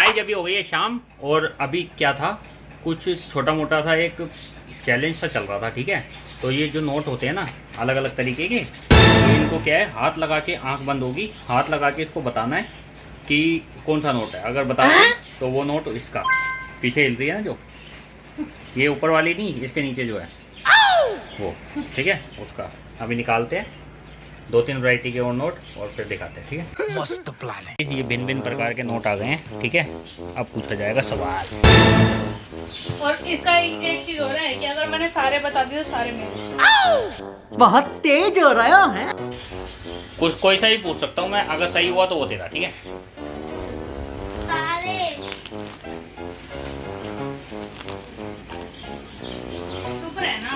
Guys अभी हो गई है शाम और अभी क्या था, कुछ छोटा मोटा सा एक चैलेंज सा चल रहा था, ठीक है। तो ये जो नोट होते हैं ना अलग अलग तरीके के, तो इनको क्या है, हाथ लगा के, आंख बंद होगी, हाथ लगा के इसको बताना है कि कौन सा नोट है। अगर बता दें तो वो नोट इसका पीछे हिल रही है ना, जो ये ऊपर वाली नहीं, इसके नीचे जो है वो, ठीक है, उसका अभी निकालते हैं 2-3 वैरायटी के और नोट और फिर दिखाते हैं, ठीक है। मस्त प्लान है। ये भिन्न भिन्न प्रकार के नोट आ गए हैं, ठीक है। अब पूछा जाएगा सवाल। और इसका एक चीज हो रहा है कि अगर मैंने सारे बता दिए तो सारे मेरे। बहुत तेज हो रहा है। कुछ कोई सा ही पूछ सकता हूँ मैं, अगर सही हुआ तो वो तेरा, ठीक है। चुप रहे ना।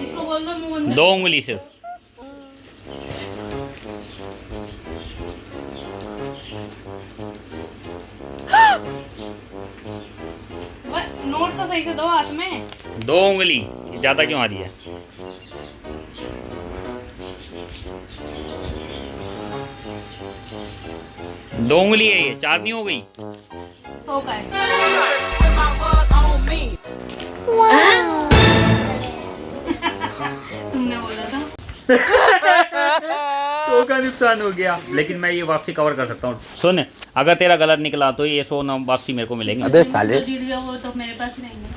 इसको बोल दो मुंह बंद। 2 उंगली सिर्फ। नोट तो सही से दो हाथ में। 2 उंगली, ज्यादा क्यों आ रही है? दो उंगली है ये, 4 नहीं हो गई। 100 का है। तुमने बोला था। 100 का नुकसान हो गया, लेकिन मैं ये वापसी कवर कर सकता हूँ। सुन, अगर तेरा गलत निकला तो ये 100 ना वापसी मेरे को मिलेंगे। अबे साले, जो जीत गया वो तो मेरे पास ही रहेंगे।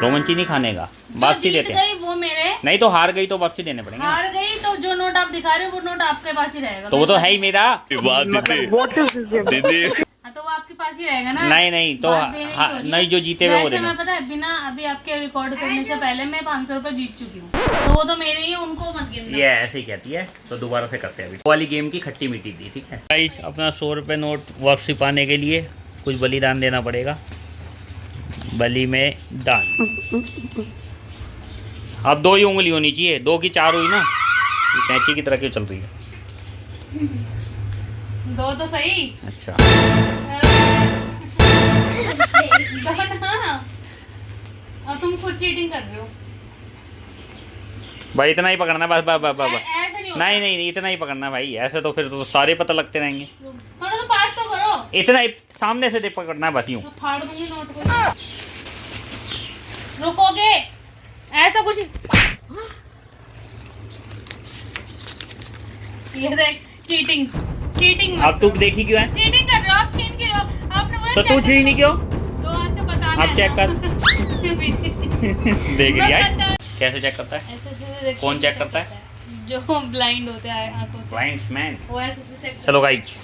रोमन चीनी खाने का वापसी जो जीत देते हैं। गई वो मेरे। नहीं तो हार गई तो वापसी देने पड़ेंगे। हार गई तो जो नोट आप दिखा रहे हो वो नोट आपके पास ही रहेगा। तो वो तो है ही मेरा। हाँ तो वो आपके पास ही रहेगा ना। नहीं नहीं तो बात देने की हो रही है। नहीं, जो जीते हुए वो वैसे देना। मैं पता है बिना अभी आपके रिकॉर्ड करने से पहले मैं 500 रुपए जीत चुकी हूँ, तो वो तो मेरे ही, उनको मत गिनना। ये ऐसे ही कहती है, तो दोबारा से करते हैं। अभी वो वाली गेम की खट्टी मीठी थी, ठीक है। गाइस अपना 100 रुपये नोट वापसी पाने के लिए कुछ बलिदान देना पड़ेगा। बलि में दान। अब 2 ही उंगली होनी चाहिए, 2 की 4 हुई ना, ये कैंची की तरह क्यों चल रही है? 2 तो सही। अच्छा दो ना। और तुम खुद चीटिंग कर रहे हो। भाई इतना ही पकड़ना, बस बस बस बस। ऐसे नहीं होता। नहीं नहीं नहीं, इतना ही पकड़ना भाई, ऐसे तो फिर तो सारे पता लगते रहेंगे। थोड़ा तो पास तो करो। इतना ही सामने से पकड़ना है बस, यूं। तो फाड़ दूंगी नोट को। रुकोगे? ऐसा कुछ। ये देख, चीटिंग चीटिंग। अब तू देखी क्यों है? चीटिंग कर रहे हो आप, छीन क्यों रहे हो? आपने बोला तो तू छीन नहीं क्यों? दो हाथ से बताना। अब चेक कर। देख रही है कर। कैसे चेक करता है? ऐसे कौन चेक करता है? जो ब्लाइंड होते हैं आंखों से। Blinds man. वो ऐसे चेक। चलो गाइज,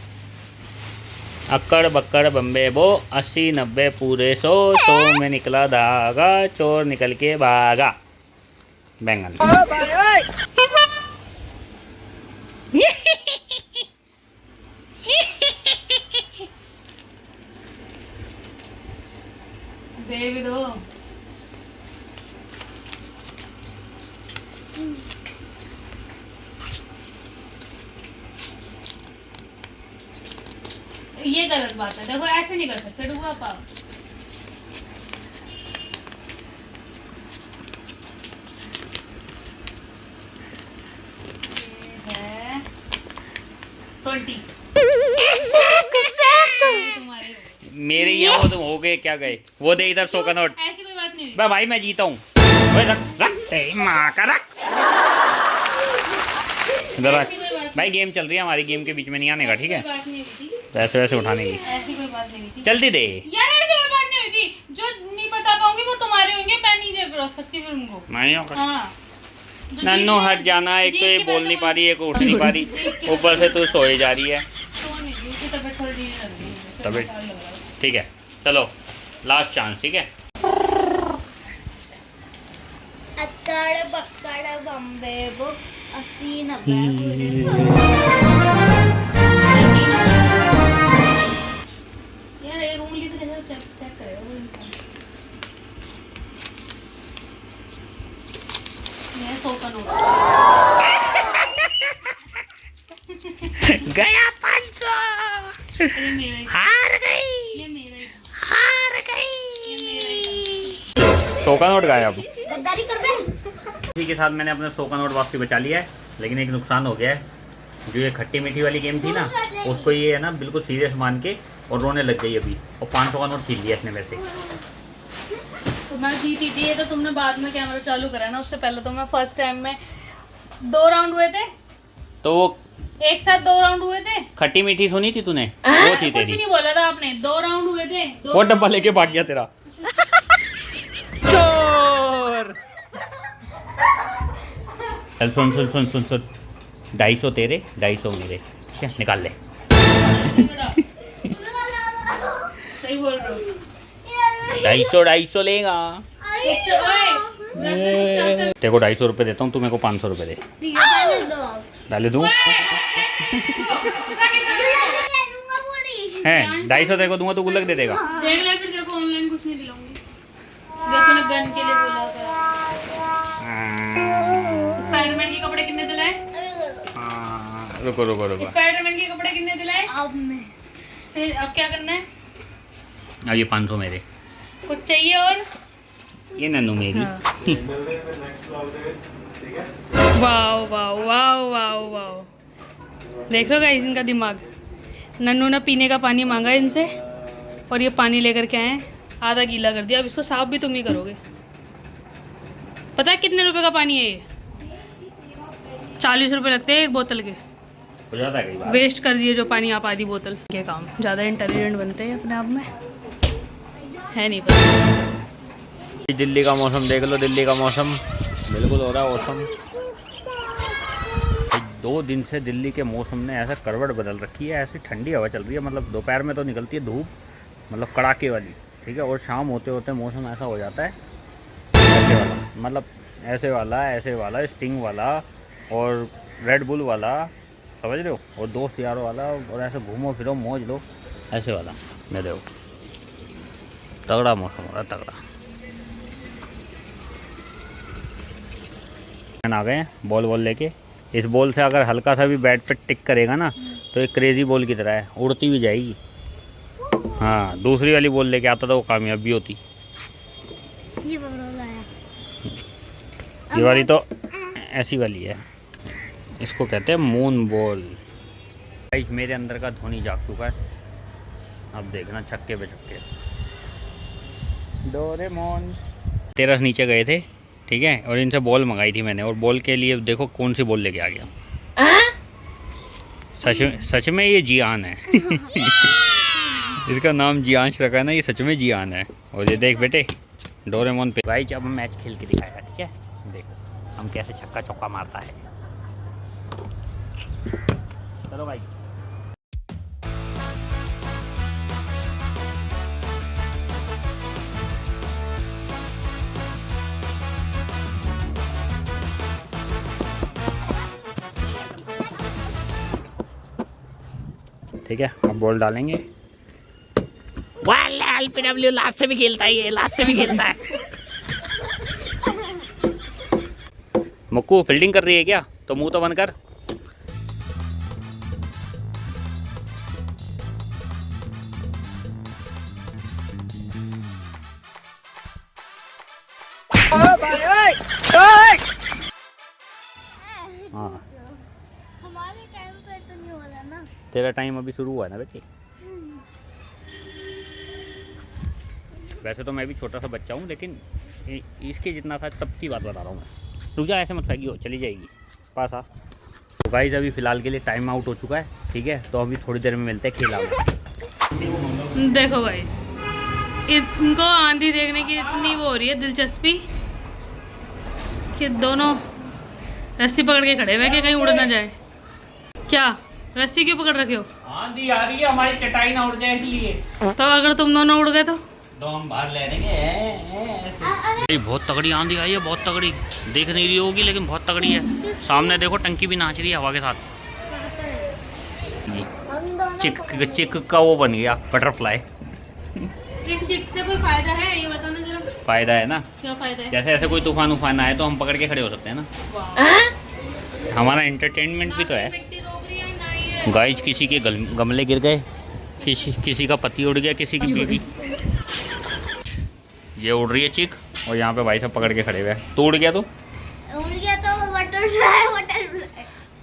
अक्कड़ बक्कड़ बम्बे बो, 80-90 पूरे 100 में निकला धागा, चोर निकल के भागा। बैंगन। दे भी दो। ये गलत बात है, देखो ऐसे नहीं कर सकते, डूबा पाओ। ये है 20। तुम्हारे मेरे यहाँ वो तो हो गए, क्या गए? वो दे इधर 100 का नोट। ऐसी कोई बात नहीं हुई। भाई मैं जीता हूँ। रख रख तेरी माँ का रख। इधर रख। ऐसी कोई बात भाई गेम चल रही है हमारी, गेम के बीच में नहीं आने का, ठीक है। कोई बात नहीं हुई थी। वैसे वैसे उठाने की ऐसी कोई बात नहीं हुई थी। जल्दी दे। यार ऐसी कोई बात नहीं हुई थी। जो नहीं बता पाऊंगी वो तुम्हारे होंगे, मैं नहीं रख सकती फिर उनको। नहीं होगा। हाँ। जो नन्नू जीत हट के- जाना, एक तो ये जीत के बोल पैसे नहीं को- पा रही है, एक उठ नहीं पा रही, ऊपर से तू सोए जा रही है। तो नहीं, उसकी तबीयत थोड़ी ठीक लग रही है। तबीयत- बुखार लग रहा है। ठीक है चलो, लास्ट चांस, ठीक है। अक्कड़ बक्कड़ बम्बे बुक 80-90 पूरे। यार एक उंगली से कैसे चेक करेगा वो इंसान। ये 100 का नोट। गया 500। ये मेरा ही। हार गई, ये मेरा ही। हार गई। ये मेरा ही। 100 का नोट गायब। गद्दारी कर दे। इसी के साथ मैंने अपना 100 का नोट वापसी बचा लिया है, लेकिन एक नुकसान हो गया है। जो ये खट्टी मीठी वाली गेम थी ना, उसको ये है ना बिल्कुल सीरियस मान के और रोने लग गई अभी, और 500 का नोट छीन लिया इसने वैसे। तो मैं जीती थी, ये तो तुमने बाद में कैमरा चालू करा ना, उससे पहले तो मैं फर्स्ट टाइम में 2 राउंड हुए थे, तो वो एक साथ 2 राउंड हुए थे। खट्टी मीठी सुनी थी तूने, वो थी कुछ तेरी। नहीं बोला था आपने, 2 राउंड हुए थे। वो डब्बा लेके भाग गया तेरा चोर। चल सुन सुन सुन सुन सुन, 250 तेरे 250 मेरे, क्या निकाल ले। सही बोल रहे हो। 250 लेगा। चुप- ओए, तेरे को 250 रुपये देता हूँ, तू मेरे को 500 रुपये दे। पहले दूँ हैं, 250 तेरे को दूंगा तो गुल्लक दे देगा। देख ले, फिर तेरे को ऑनलाइन कुछ नहीं दिलाऊंगी। जो तूने गन के लिए बोला था। स्पाइडरमैन के कपड़े कितने दिलाए? रुको रुको रुको, स्पाइडरमैन के कपड़े कितने दिलाए? अब मैं फिर अब क्या करना है? अब ये 500 मेरे, कुछ चाहिए और? ये नन्नू मेरी। Wow wow wow wow wow, देख लो गाइस इनका दिमाग। नन्नू ने पीने का पानी मांगा इनसे और ये पानी लेकर के आए, आधा गीला कर दिया। अब इसको साफ भी तुम ही करोगे। पता है कितने रुपए का पानी है ये? 40 रुपए लगते हैं एक बोतल के। हो जाता है कई बार। वेस्ट कर दिए जो पानी आप आधी बोतल के। काम ज़्यादा इंटेलिजेंट बनते हैं अपने आप में, है नहीं पता। दिल्ली का मौसम देख लो, दिल्ली का मौसम बिल्कुल हो रहा है मौसम। 2 दिन से दिल्ली के मौसम ने ऐसा करवट बदल रखी है, ऐसी ठंडी हवा चल रही है, मतलब दोपहर में तो निकलती है धूप, मतलब कड़ाके वाली, ठीक है, और शाम होते होते मौसम ऐसा हो जाता है ऐसे वाला, मतलब ऐसे वाला स्टिंग वाला और रेड बुल वाला, समझ रहे हो, और दोस्त यारों वाला, और ऐसे घूमो फिरो मौज लो ऐसे वाला। मैं देखो तगड़ा मौसम हो रहा है, तगड़ा। आ गए बॉल लेके। इस बॉल से अगर हल्का सा भी बैट पे टिक करेगा ना तो एक क्रेजी बॉल की तरह है, उड़ती भी जाएगी। हाँ, दूसरी वाली बॉल लेके आता था वो कामयाब भी होती। ये बबल आया। ये वाली तो ऐसी वाली है, इसको कहते हैं मून बॉल। गाइस मेरे अंदर का धोनी जाग चुका है, अब देखना छक्के पे छक्के। डोरेमोन तेरस नीचे गए थे, ठीक है, और इनसे बॉल मंगाई थी मैंने, और बॉल के लिए देखो कौन सी बॉल लेके आ गया। सच में ये जियान है इसका नाम जियांश रखा है ना, ये सच में जियान है। और ये देख बेटे डोरेमोन पे। भाई जब हम मैच खेल के दिखाया, ठीक है, देखो हम कैसे छक्का चौका मारता है। चलो भाई, ठीक है, अब बॉल डालेंगे। LPW लास्ट से भी खेलता है, ये लास्ट से भी खेलता है। मुक्कू फील्डिंग कर रही है क्या? तो मुंह तो बंद कर। हाँ, हमारे टाइम पे तो नहीं हो रहा ना। तेरा टाइम अभी शुरू हुआ है ना बेटे। वैसे तो मैं भी छोटा सा बच्चा हूँ, लेकिन इसके जितना था तब की बात बता रहा हूँ मैं। रुक जा, ऐसे मत फेंकी हो, चली जाएगी पास आ। तो गाइस अभी फ़िलहाल के लिए टाइम आउट हो चुका है, ठीक है, तो अभी थोड़ी देर में मिलते हैं खेला में। देखो गाइस, इनको आंधी देखने की इतनी वो हो रही है दिलचस्पी कि दोनों रस्सी पकड़ के खड़े हुए कि कहीं उड़ ना जाए। क्या रस्सी क्यों पकड़ रखे हो? आंधी आ रही है, हमारी चटाई ना उड़ जाए इसलिए। तो अगर तुम दोनों उड़ गए तो हम बाहर ले लेंगे। बहुत तगड़ी आंधी आई है, बहुत तगड़ी, देख नहीं रही होगी लेकिन बहुत तगड़ी है। सामने देखो टंकी भी नाच रही है हवा के साथ। चिक का वो बन गया बटरफ्लाई। इस चिक से कोई फायदा है ये बताना जरा। फायदा है ना, क्या फायदा है? जैसे ऐसे कोई तूफान आए तो हम पकड़ के खड़े हो सकते हैं ना। हमारा एंटरटेनमेंट भी तो है। मिट्टी रोक रही है ना ये। गाइस किसी के गमले गिर गए, किसी का पति उड़ गया, किसी की बीवी। ये उड़ रही है चिक, और यहाँ पे भाई साहब पकड़ के खड़े हुए हैं। तो उड़ गया तो बटरफ्लाई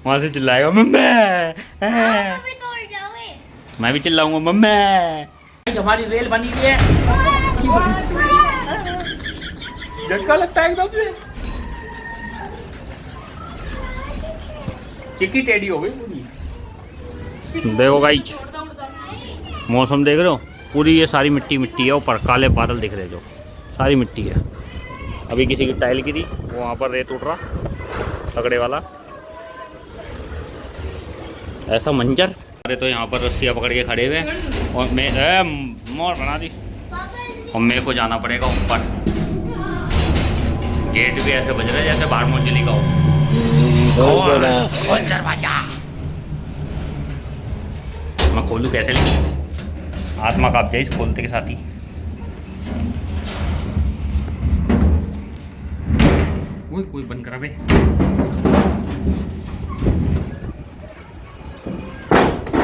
वहाँ से चिल्लाएगा मम्मी। भी तोड़ जाओगे। मैं भी चिल्लाऊंगा मम्मी। हमारी रेल बनी हुई है, झटका लगता है एकदम से, चिक्की टेढ़ी हो गई पूरी। देखो गाइस, मौसम देख रहे हो, पूरी ये सारी मिट्टी मिट्टी है, ऊपर काले बादल दिख रहे जो, सारी मिट्टी है। अभी किसी की टाइल गिरी, वो वहाँ पर रेत उठ रहा तगड़े वाला, ऐसा मंजर। अरे तो यहाँ पर रस्सियाँ पकड़ के खड़े हुए और मैं मोर बना दी, और मेरे को जाना पड़ेगा ऊपर। गेट भी ऐसे बज रहे जैसे बाहर मोजली का हो। खोल दरवाजा। मैं खोलूँ कैसे, लेकिन आत्मा काँप जाए इस खोलते के साथ ही। वो कोई बंद करा बे।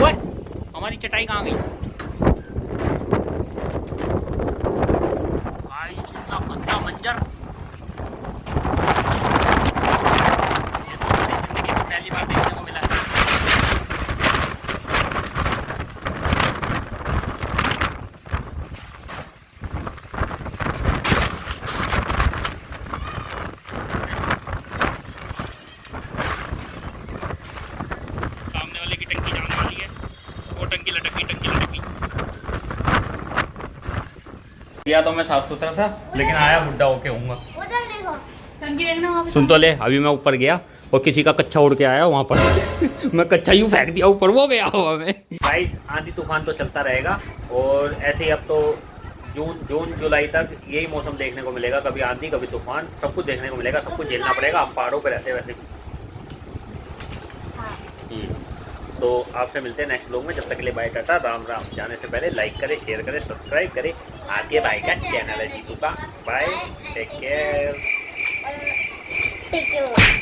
ओए, हमारी चटाई कहाँ गई? गाइस, इतना गंदा मंजर, ये तो मेरी जिंदगी में पहली बार देखने को मिला है। सामने वाले की टंकी जाने वाली है, वो टंकी लटक गई, टंकी लटक गई। गया तो मैं साफ सुथरा था, लेकिन आया बुड्ढा होके हूँगा। उधर देखो। टंकी देखना वहाँ पे। सुन तो ले, अभी मैं ऊपर गया और किसी का कच्चा उड़ के आया वहाँ पर। मैं कच्चा यूँ फेंक दिया ऊपर, वो गया हवा में। गाइस, आंधी तूफान तो चलता रहेगा, और ऐसे ही अब तो जून जुलाई तक यही मौसम देखने को मिलेगा। कभी आंधी, कभी तूफान, सब कुछ देखने को मिलेगा, सब कुछ झेलना पड़ेगा। आप पहाड़ों पे रहते हैं वैसे भी। तो आपसे मिलते हैं नेक्स्ट व्लॉग में। जब तक के लिए बाय, टाटा, राम राम। जाने से पहले लाइक करें, शेयर करें, सब्सक्राइब करें। आगे भाई का चैनल है जीतू का। Bye, take care. Take care.